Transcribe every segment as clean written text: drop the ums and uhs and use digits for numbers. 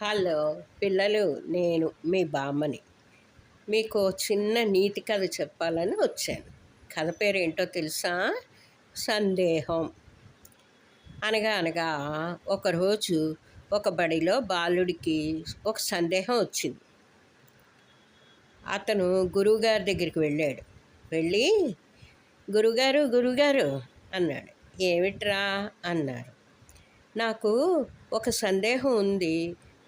Hello పిల్లలు, నేను మీ బామ్మని. మీకు చిన్న నీతి కథ చెప్పాలని వచ్చాను. కథ పేరు ఏంటో తెలుసా? సందేహం. అనగా అనగా ఒకరోజు ఒక బడిలో బాలుడికి ఒక సందేహం వచ్చింది. అతను గురువుగారి దగ్గరికి వెళ్ళాడు. వెళ్ళి, గురుగారు గురుగారు అన్నాడు. ఏమిట్రా అన్నారు. నాకు ఒక సందేహం ఉంది,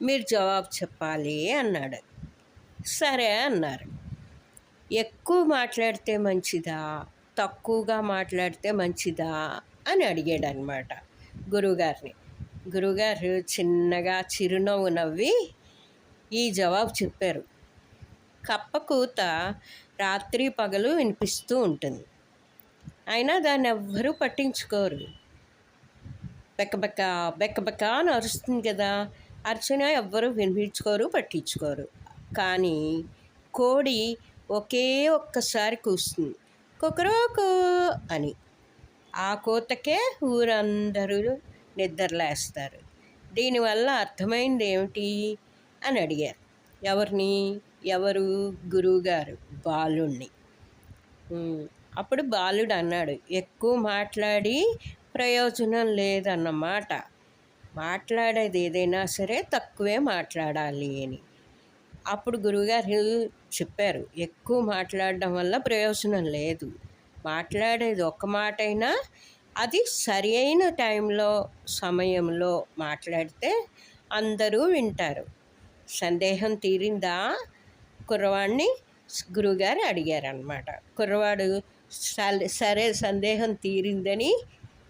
మీరు జవాబు చెప్పాలి అన్నాడు. సరే అన్నారు. ఎక్కువ మాట్లాడితే మంచిదా, తక్కువగా మాట్లాడితే మంచిదా అని అడిగాడు అనమాట గురువుగారిని. గురువుగారు చిన్నగా చిరునవ్వు నవ్వి ఈ జవాబు చెప్పారు. కప్ప కూత రాత్రి పగలు వినిపిస్తూ ఉంటుంది, అయినా దాన్ని ఎవ్వరూ పట్టించుకోరు. బెక్కబెక్క బెక్కబెక్క అని అరుస్తుంది కదా, అర్చన ఎవ్వరూ వినిపించుకోరు, పట్టించుకోరు. కానీ కోడి ఒకే ఒక్కసారి కూస్తుంది, కుకరోకు అని. ఆ కూతకే ఊరందరూ నిద్రలేస్తారు. దీనివల్ల అర్థమైంది ఏమిటి అని అడిగారు. ఎవరు? గురువుగారు బాలుణ్ణి. అప్పుడు బాలుడు అన్నాడు, ఎక్కువ మాట్లాడి ప్రయోజనం లేదన్నమాట. మాట్లాడేది ఏదైనా సరే తక్కువే మాట్లాడాలి అని. అప్పుడు గురువుగారు చెప్పారు, ఎక్కువ మాట్లాడడం వల్ల ప్రయోజనం లేదు. మాట్లాడేది ఒక్క మాట అయినా అది సరి అయిన టైంలో సమయంలో మాట్లాడితే అందరూ వింటారు. సందేహం తీరిందా కుర్రవాడిని గురువుగారు అడిగారనమాట. కుర్రవాడు సరే సందేహం తీరిందని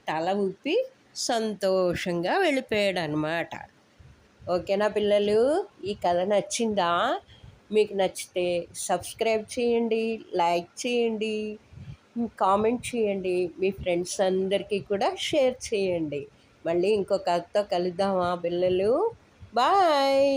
తల ఊపి సంతోషంగా వెళ్ళిపోయాడు అనమాట. ఓకేనా పిల్లలు? ఈ కథ నచ్చిందా? మీకు నచ్చితే సబ్స్క్రైబ్ చేయండి, లైక్ చేయండి, కామెంట్ చేయండి, మీ ఫ్రెండ్స్ అందరికీ కూడా షేర్ చేయండి. మళ్ళీ ఇంకో కథతో కలుద్దామా పిల్లలు? బాయ్.